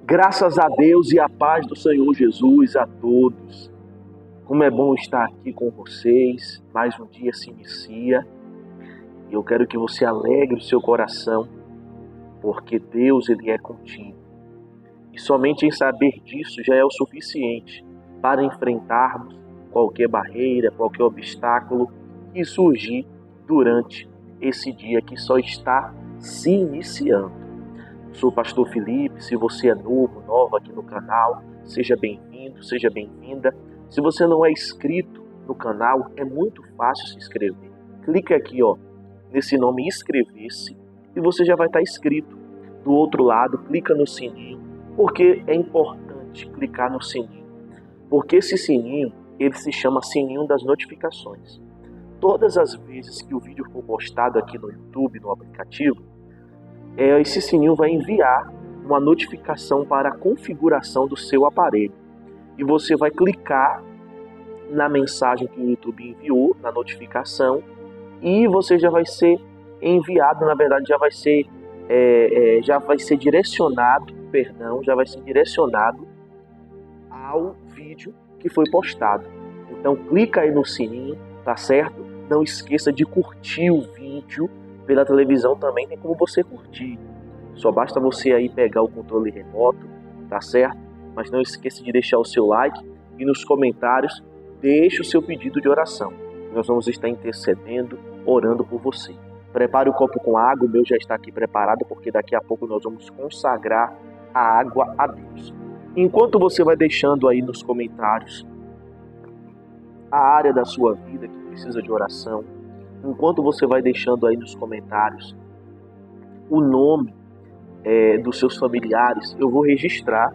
Graças a Deus e a paz do Senhor Jesus a todos. Como é bom estar aqui com vocês. Mais um dia se inicia e eu quero que você alegre o seu coração, porque Deus ele é contigo. E somente em saber disso já é o suficiente para enfrentarmos qualquer barreira, qualquer obstáculo que surgir durante esse dia que só está se iniciando. Sou o pastor Felipe. Se você é nova aqui no canal, seja bem-vindo, seja bem-vinda. Se você não é inscrito no canal, é muito fácil se inscrever. Clique aqui, nesse nome inscrever-se e você já vai estar inscrito. Do outro lado, clica no sininho, porque é importante clicar no sininho. Porque esse sininho, ele se chama sininho das notificações. Todas as vezes que o vídeo for postado aqui no YouTube, no aplicativo, esse sininho vai enviar uma notificação para a configuração do seu aparelho. E você vai clicar na mensagem que o YouTube enviou, na notificação, e você já vai ser enviado, na verdade já vai ser direcionado ao vídeo que foi postado. Então clica aí no sininho, tá certo? Não esqueça de curtir o vídeo. Pela televisão também tem como você curtir. Só basta você aí pegar o controle remoto, tá certo? Mas não esqueça de deixar o seu like e nos comentários deixe o seu pedido de oração. Nós vamos estar intercedendo, orando por você. Prepare o copo com água, o meu já está aqui preparado, porque daqui a pouco nós vamos consagrar a água a Deus. Enquanto você vai deixando aí nos comentários a área da sua vida que precisa de oração, enquanto você vai deixando aí nos comentários o nome dos seus familiares, eu vou registrar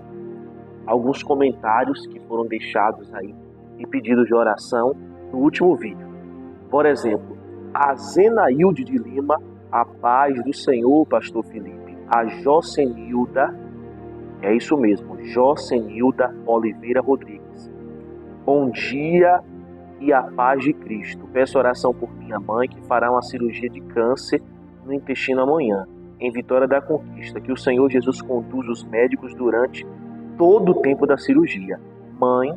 alguns comentários que foram deixados aí e pedidos de oração no último vídeo. Por exemplo, a Zenailde de Lima, a paz do Senhor, pastor Felipe. A Jocenilda, é isso mesmo, Jocenilda Oliveira Rodrigues. Bom dia e a paz de Cristo. Peço oração por minha mãe, que fará uma cirurgia de câncer no intestino amanhã, em Vitória da Conquista. Que o Senhor Jesus conduza os médicos durante todo o tempo da cirurgia. Mãe,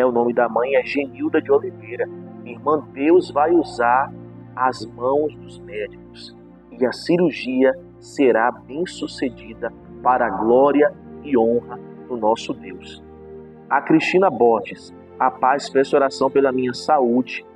o nome da mãe é Genilda de Oliveira. Minha irmã, Deus vai usar as mãos dos médicos e a cirurgia será bem sucedida para a glória e honra do nosso Deus. A Cristina Borges, a paz, peço oração pela minha saúde,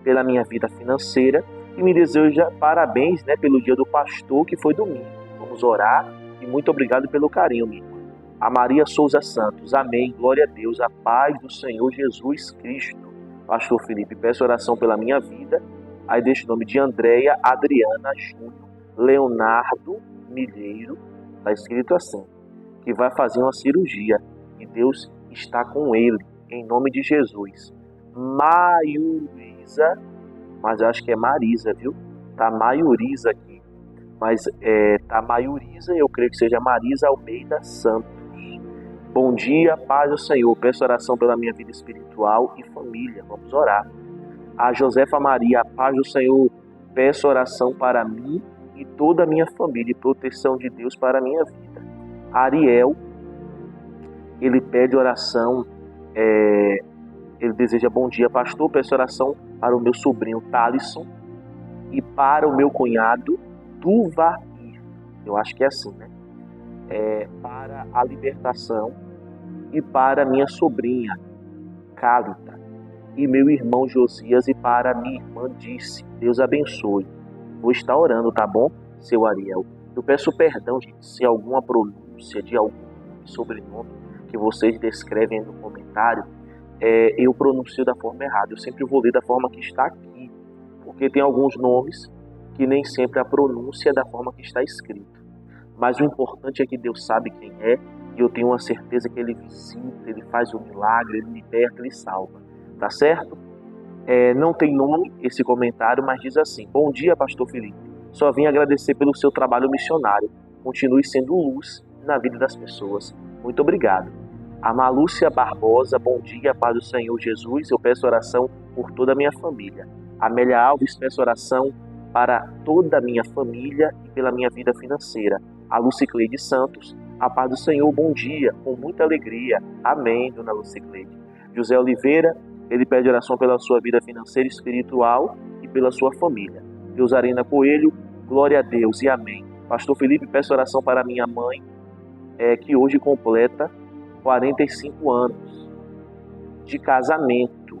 pela minha vida financeira e me deseja parabéns pelo dia do pastor, que foi domingo. Vamos orar e muito obrigado pelo carinho, minha irmã. A Maria Souza Santos, amém, glória a Deus, a paz do Senhor Jesus Cristo. Pastor Felipe, peço oração pela minha vida. Aí deixa o nome de Andréia Adriana Júnior Leonardo Milheiro, está escrito assim, que vai fazer uma cirurgia e Deus está com ele. Em nome de Jesus. Maiuriza, mas eu acho que é Marisa, viu? Tá Maiuriza aqui. Mas tá Maiuriza, eu creio que seja Marisa Almeida Santos. Bom dia, paz do Senhor. Peço oração pela minha vida espiritual e família. Vamos orar. A Josefa Maria, a paz do Senhor. Peço oração para mim e toda a minha família e proteção de Deus para a minha vida. Ariel, ele pede oração. Ele deseja bom dia, pastor. Peço oração para o meu sobrinho Thalisson e para o meu cunhado Duvair. Eu acho que é assim, para a libertação e para minha sobrinha Cálita e meu irmão Josias e para minha irmã Disse. Deus abençoe. Vou estar orando, tá bom, seu Ariel? Eu peço perdão, gente, se alguma pronúncia de algum sobrenome que vocês descrevem no comentário, eu pronuncio da forma errada. Eu sempre vou ler da forma que está aqui, porque tem alguns nomes que nem sempre a pronúncia é da forma que está escrito. Mas o importante é que Deus sabe quem é, e eu tenho uma certeza que Ele visita, Ele faz um milagre, Ele liberta, Ele salva. Tá certo? Não tem nome esse comentário, mas diz assim: bom dia, pastor Felipe. Só vim agradecer pelo seu trabalho missionário. Continue sendo luz na vida das pessoas. Muito obrigado. A Malúcia Barbosa, bom dia, paz do Senhor Jesus. Eu peço oração por toda a minha família. Amélia Alves, peço oração para toda a minha família e pela minha vida financeira. A Lucicleide Santos, A paz do Senhor, bom dia, com muita alegria. Amém, dona Lucicleide. José Oliveira, ele pede oração pela sua vida financeira e espiritual e pela sua família. Deusarina Coelho, glória a Deus e amém. Pastor Felipe, peço oração para minha mãe, que hoje completa 45 anos de casamento,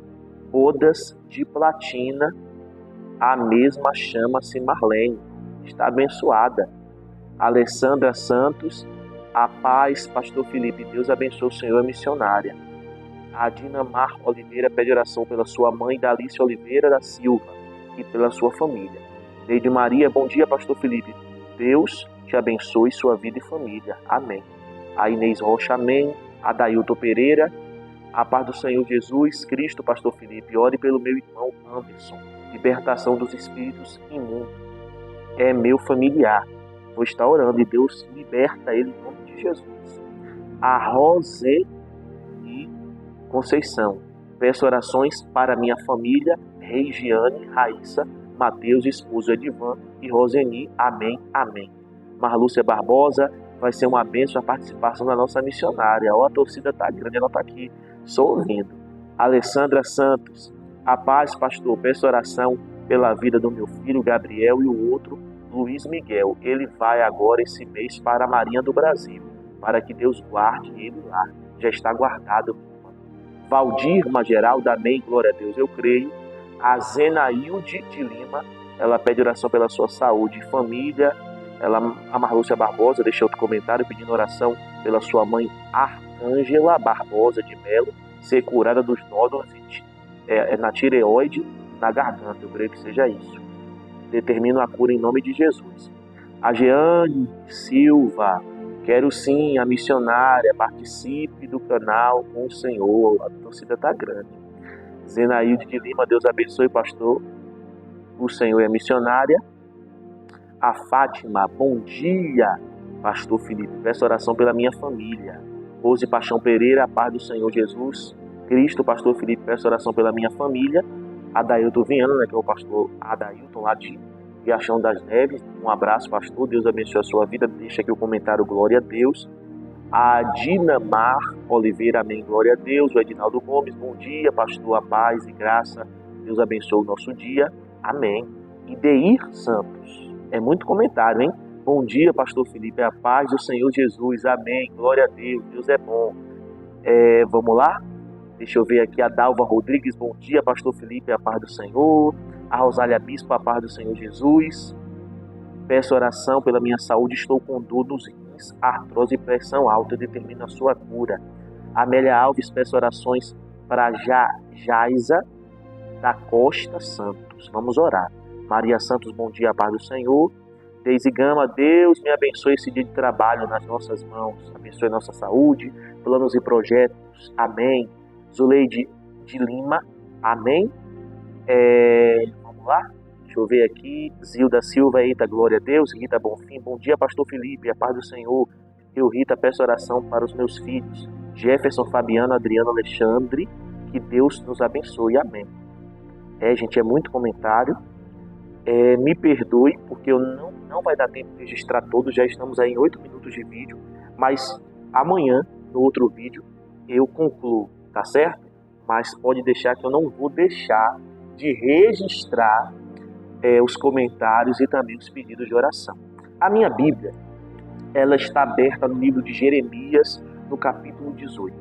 bodas de platina, a mesma chama-se Marlene, está abençoada. Alessandra Santos, a paz, Pastor Felipe, Deus abençoe o Senhor, é missionária. A Dinamar Oliveira pede oração pela sua mãe, Dalice Oliveira da Silva, e pela sua família. Neide Maria, bom dia, Pastor Felipe, Deus te abençoe sua vida e família, amém. A Inês Rocha, amém. A Dailton Pereira, a paz do Senhor Jesus Cristo, Pastor Felipe, ore pelo meu irmão Anderson, libertação dos espíritos imundos, é meu familiar, vou estar orando e Deus liberta ele em nome de Jesus. A Roseli Conceição, peço orações para minha família, Regiane, Raíssa, Mateus, esposo Edivan e Roseni, amém, amém. Marlúcia Barbosa, vai ser uma bênção a participação da nossa missionária. Ó, a torcida está grande, ela está aqui, só ouvindo. Alessandra Santos, a paz, pastor, peço oração pela vida do meu filho Gabriel e o outro, Luiz Miguel. Ele vai agora esse mês para a Marinha do Brasil, para que Deus guarde ele lá. Já está guardado. Valdirma Geralda, amém, glória a Deus, eu creio. A Zenailde de Lima, ela pede oração pela sua saúde e família. A Marlúcia Barbosa deixa outro comentário pedindo oração pela sua mãe Arcângela Barbosa de Melo, ser curada dos nódulos na tireoide, na garganta, eu creio que seja isso. Determino a cura em nome de Jesus. A Jeane Silva, quero sim, a missionária, participe do canal com o Senhor, a torcida está grande. Zenailde de Lima, Deus abençoe, pastor, o Senhor é missionária. A Fátima, bom dia, Pastor Felipe, peço oração pela minha família. Rose Paixão Pereira, a paz do Senhor Jesus Cristo, Pastor Felipe, peço oração pela minha família. Adailton Viana, que é o pastor Adailton lá de Riachão das Neves, um abraço, pastor, Deus abençoe a sua vida, deixa aqui o comentário, glória a Deus. A Dinamar Oliveira, amém, glória a Deus. O Edinaldo Gomes, bom dia, pastor, a paz e graça, Deus abençoe o nosso dia, amém. E Deir Santos, é muito comentário, hein? Bom dia, pastor Felipe, a paz do Senhor Jesus, amém, glória a Deus, Deus é bom. Vamos lá? Deixa eu ver aqui a Dalva Rodrigues, bom dia, pastor Felipe, a paz do Senhor. A Rosália Bispo, a paz do Senhor Jesus. Peço oração pela minha saúde, estou com dor nos rins, artrose e pressão alta, determina a sua cura. Amélia Alves, peço orações para Jaisa da Costa Santos, vamos orar. Maria Santos, bom dia, a paz do Senhor. Deise Gama, Deus me abençoe esse dia de trabalho nas nossas mãos, abençoe nossa saúde, planos e projetos, amém. Zuleide de Lima, amém. Vamos lá, deixa eu ver aqui. Zilda Silva, eita, glória a Deus. Rita Bonfim, bom dia, pastor Felipe, a paz do Senhor. Eu, Rita, peço oração para os meus filhos, Jefferson, Fabiano, Adriano, Alexandre, que Deus nos abençoe, amém. Gente, é muito comentário. Me perdoe, porque eu não vai dar tempo de registrar todos, já estamos aí em 8 minutos de vídeo, mas amanhã, no outro vídeo, eu concluo, tá certo? Mas pode deixar que eu não vou deixar de registrar os comentários e também os pedidos de oração. A minha Bíblia, ela está aberta no livro de Jeremias, no capítulo 18,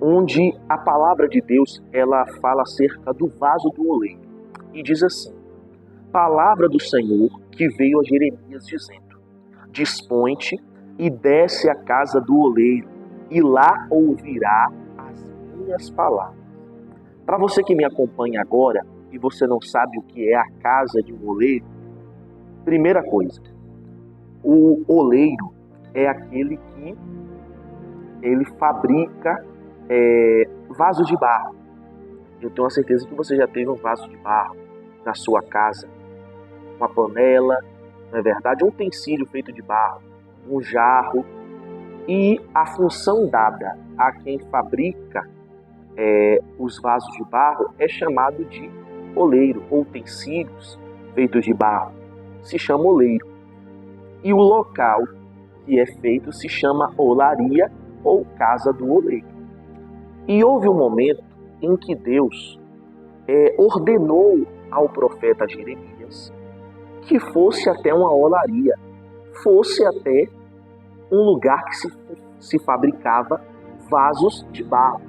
onde a palavra de Deus, ela fala acerca do vaso do oleiro, e diz assim: palavra do Senhor que veio a Jeremias dizendo: dispõe-te e desce à casa do oleiro, e lá ouvirá as minhas palavras. Para você que me acompanha agora, e você não sabe o que é a casa de um oleiro, primeira coisa, o oleiro é aquele que ele fabrica vasos de barro. Eu tenho a certeza que você já teve um vaso de barro na sua casa, uma panela, não é verdade? Um utensílio feito de barro, um jarro. E a função dada a quem fabrica os vasos de barro é chamado de oleiro, ou utensílios feitos de barro, se chama oleiro. E o local que é feito se chama olaria ou casa do oleiro. E houve um momento em que Deus ordenou ao profeta Jeremias que fosse até uma olaria, fosse até um lugar que se fabricava vasos de barro.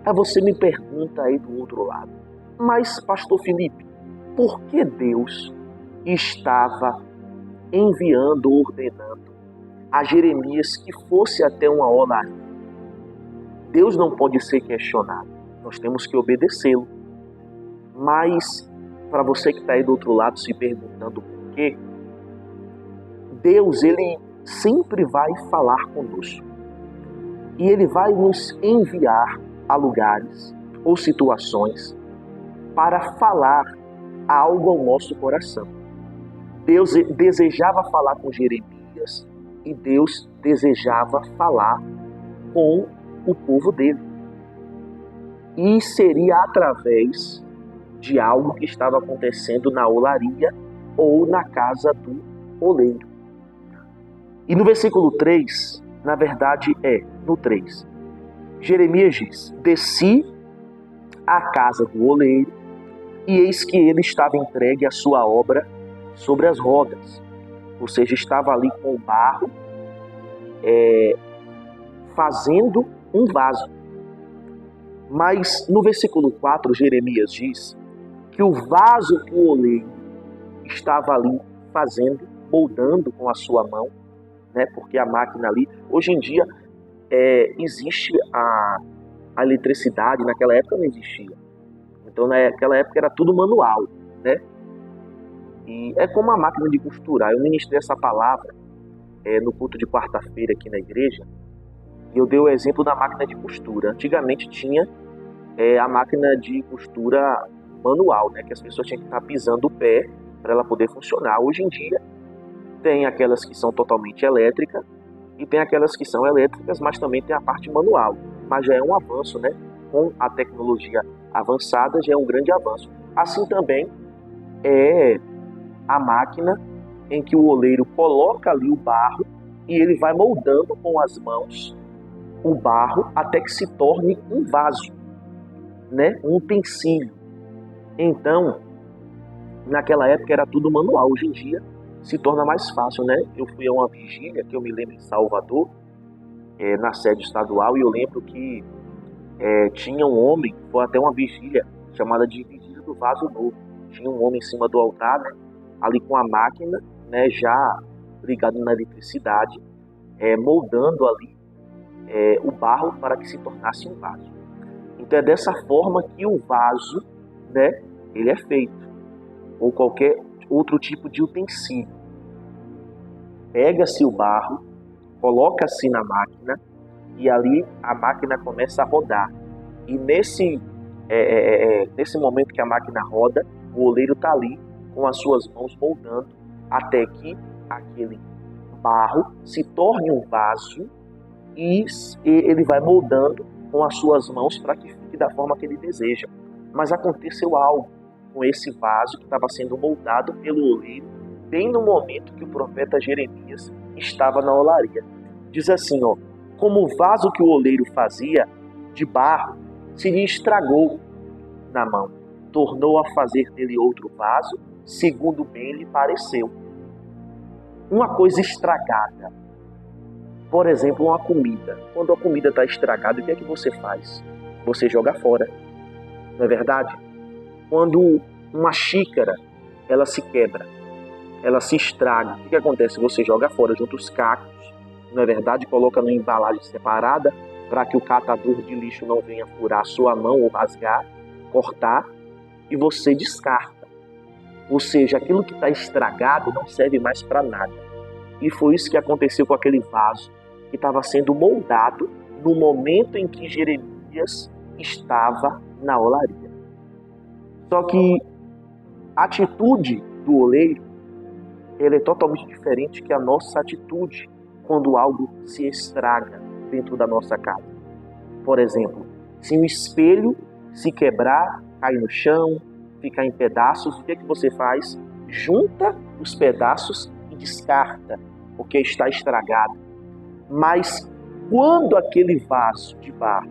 Aí você me pergunta aí do outro lado, mas pastor Felipe, por que Deus estava enviando, ordenando a Jeremias que fosse até uma olaria? Deus não pode ser questionado, nós temos que obedecê-lo. Mas, para você que está aí do outro lado se perguntando por quê, Deus, Ele sempre vai falar conosco. E Ele vai nos enviar a lugares ou situações para falar algo ao nosso coração. Deus desejava falar com Jeremias e Deus desejava falar com o povo dele. E seria através de algo que estava acontecendo na olaria ou na casa do oleiro. E no versículo 3, na verdade no 3, Jeremias diz: desci à casa do oleiro, e eis que ele estava entregue à sua obra sobre as rodas. Ou seja, estava ali com o barro, fazendo um vaso. Mas no versículo 4, Jeremias diz que o vaso que o oleiro estava ali fazendo, moldando com a sua mão, né? Porque a máquina ali, hoje em dia, existe a eletricidade, naquela época não existia. Então naquela época era tudo manual, né? E é como a máquina de costurar. Eu ministrei essa palavra no culto de quarta-feira aqui na igreja, e eu dei o exemplo da máquina de costura. Antigamente tinha a máquina de costura manual, né? Que as pessoas tinham que estar pisando o pé para ela poder funcionar. Hoje em dia tem aquelas que são totalmente elétricas e tem aquelas que são elétricas, mas também tem a parte manual. Mas já é um avanço, né? Com a tecnologia avançada já é um grande avanço. Assim também é a máquina em que o oleiro coloca ali o barro e ele vai moldando com as mãos o barro até que se torne um vaso, né? Um utensílio. Então, naquela época era tudo manual. Hoje em dia se torna mais fácil, né? Eu fui a uma vigília, que eu me lembro, em Salvador, na sede estadual, e eu lembro que tinha um homem, foi até uma vigília chamada de Vigília do Vaso Novo. Tinha um homem em cima do altar, né? Ali com a máquina, né? Já ligado na eletricidade, moldando ali o barro para que se tornasse um vaso. Então é dessa forma que o vaso, né? Ele é feito, ou qualquer outro tipo de utensílio. Pega-se o barro, coloca-se na máquina e ali a máquina começa a rodar. E nesse momento que a máquina roda, o oleiro está ali com as suas mãos moldando até que aquele barro se torne um vaso e ele vai moldando com as suas mãos para que fique da forma que ele deseja. Mas aconteceu algo com esse vaso que estava sendo moldado pelo oleiro bem no momento que o profeta Jeremias estava na olaria. Diz assim, como o vaso que o oleiro fazia de barro se lhe estragou na mão, tornou a fazer dele outro vaso, segundo bem lhe pareceu. Uma coisa estragada, por exemplo, uma comida. Quando a comida está estragada, o que é que você faz? Você joga fora, não é verdade? Quando uma xícara, ela se quebra, ela se estraga, o que acontece? Você joga fora, junta os cacos, não é verdade? Coloca numa embalagem separada para que o catador de lixo não venha furar a sua mão ou rasgar, cortar, e você descarta. Ou seja, aquilo que está estragado não serve mais para nada. E foi isso que aconteceu com aquele vaso que estava sendo moldado no momento em que Jeremias estava na olaria. Só que a atitude do oleiro, ela é totalmente diferente que a nossa atitude quando algo se estraga dentro da nossa casa. Por exemplo, se um espelho se quebrar, cair no chão, ficar em pedaços, o que é que você faz? Junta os pedaços e descarta. porque está estragada. Mas quando aquele vaso de barro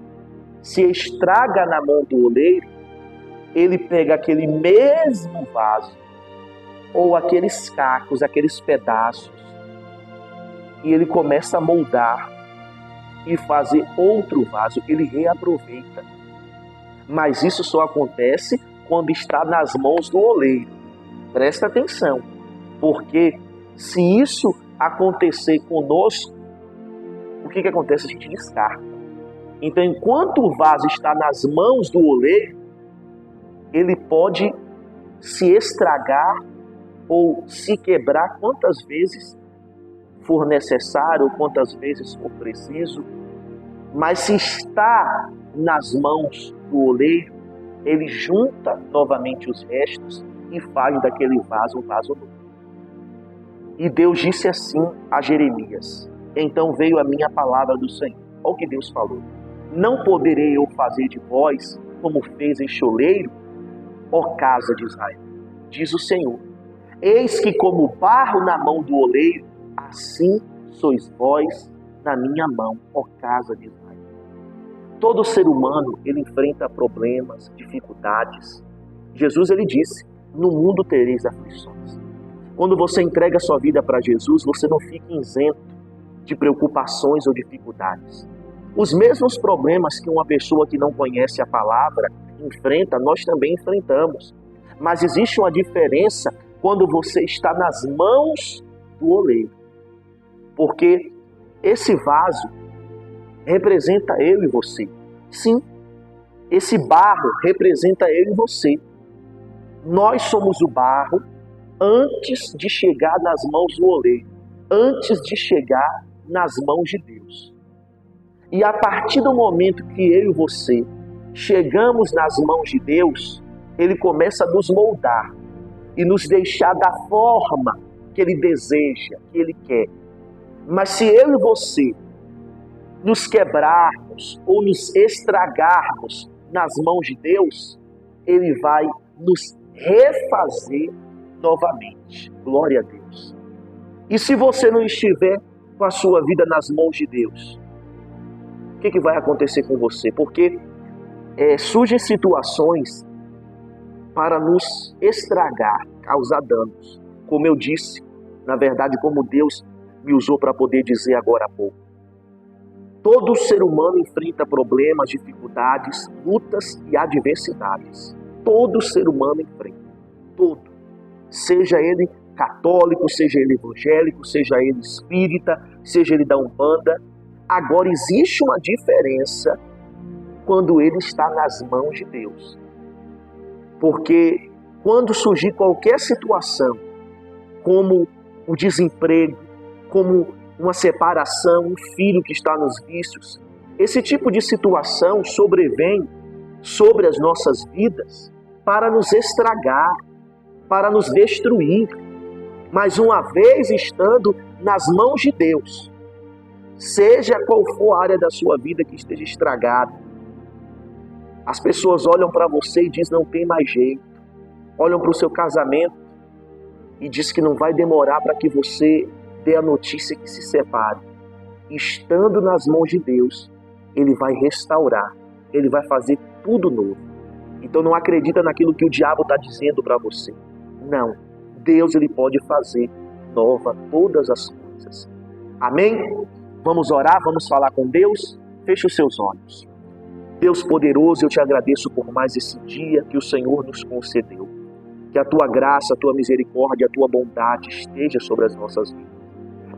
se estraga na mão do oleiro, ele pega aquele mesmo vaso, ou aqueles cacos, aqueles pedaços, e ele começa a moldar e fazer outro vaso, ele reaproveita. Mas isso só acontece quando está nas mãos do oleiro. Presta atenção, porque se isso acontecer conosco, o que acontece? A gente descarta. Então, enquanto o vaso está nas mãos do oleiro, ele pode se estragar ou se quebrar quantas vezes for necessário, ou quantas vezes for preciso, mas se está nas mãos do oleiro, ele junta novamente os restos e faz daquele vaso um vaso novo. E Deus disse assim a Jeremias: então veio a minha palavra do Senhor. Olha o que Deus falou: não poderei eu fazer de vós como fez este oleiro, ó casa de Israel, diz o Senhor. Eis que como barro na mão do oleiro, assim sois vós na minha mão, ó casa de Israel. Todo ser humano, ele enfrenta problemas, dificuldades. Jesus, ele disse: no mundo tereis aflições. Quando você entrega a sua vida para Jesus, você não fica isento de preocupações ou dificuldades. Os mesmos problemas que uma pessoa que não conhece a palavra enfrenta, nós também enfrentamos. Mas existe uma diferença quando você está nas mãos do oleiro. Porque esse vaso representa eu e você. Sim, esse barro representa eu e você. Nós somos o barro antes de chegar nas mãos do oleiro, antes de chegar nas mãos de Deus. E a partir do momento que eu e você chegamos nas mãos de Deus, Ele começa a nos moldar e nos deixar da forma que Ele deseja, que Ele quer. Mas se eu e você nos quebrarmos ou nos estragarmos nas mãos de Deus, Ele vai nos refazer novamente. Glória a Deus. E se você não estiver com a sua vida nas mãos de Deus, o que vai acontecer com você? Porque surgem situações para nos estragar, causar danos. Como eu disse, na verdade, como Deus me usou para poder dizer agora há pouco. Todo ser humano enfrenta problemas, dificuldades, lutas e adversidades. Todo ser humano enfrenta. Todo. Seja ele católico, seja ele evangélico, seja ele espírita, seja ele da Umbanda. Agora existe uma diferença quando ele está nas mãos de Deus. Porque quando surgir qualquer situação, como o desemprego, como uma separação, um filho que está nos vícios, esse tipo de situação sobrevém sobre as nossas vidas para nos estragar, para nos destruir. Mas uma vez estando nas mãos de Deus, seja qual for a área da sua vida que esteja estragada, as pessoas olham para você e dizem: não tem mais jeito. Olham para o seu casamento e diz que não vai demorar para que você dê a notícia que se separe. Estando nas mãos de Deus, Ele vai restaurar, Ele vai fazer tudo novo. Então não acredita naquilo que o diabo está dizendo para você. Não, Deus, Ele pode fazer nova todas as coisas. Amém? Vamos orar, vamos falar com Deus? Feche os seus olhos. Deus poderoso, eu te agradeço por mais esse dia que o Senhor nos concedeu. Que a Tua graça, a Tua misericórdia, a Tua bondade esteja sobre as nossas vidas,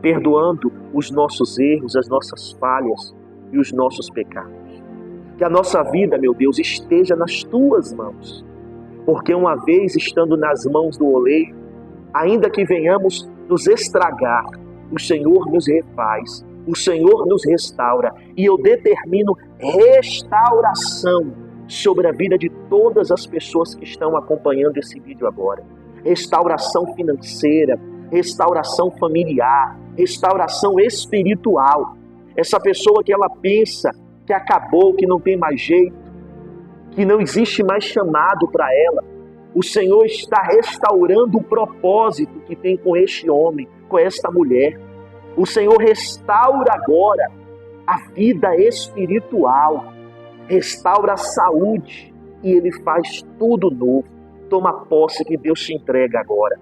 perdoando os nossos erros, as nossas falhas e os nossos pecados. Que a nossa vida, meu Deus, esteja nas Tuas mãos, porque uma vez estando nas mãos do oleiro, ainda que venhamos nos estragar, o Senhor nos refaz, o Senhor nos restaura, e eu determino restauração sobre a vida de todas as pessoas que estão acompanhando esse vídeo agora. Restauração financeira, restauração familiar, restauração espiritual. Essa pessoa que ela pensa que acabou, que não tem mais jeito, que não existe mais chamado para ela, o Senhor está restaurando o propósito que tem com este homem, com esta mulher. O Senhor restaura agora a vida espiritual, restaura a saúde e Ele faz tudo novo. Toma posse que Deus te entrega agora.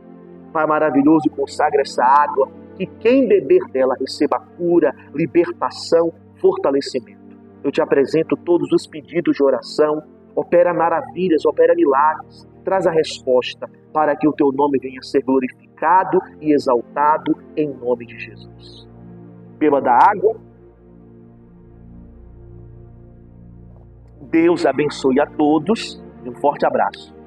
Pai maravilhoso, consagra essa água, que quem beber dela receba cura, libertação, fortalecimento. Eu te apresento todos os pedidos de oração, opera maravilhas, opera milagres, traz a resposta para que o teu nome venha a ser glorificado e exaltado em nome de Jesus. Beba da água. Deus abençoe a todos e um forte abraço.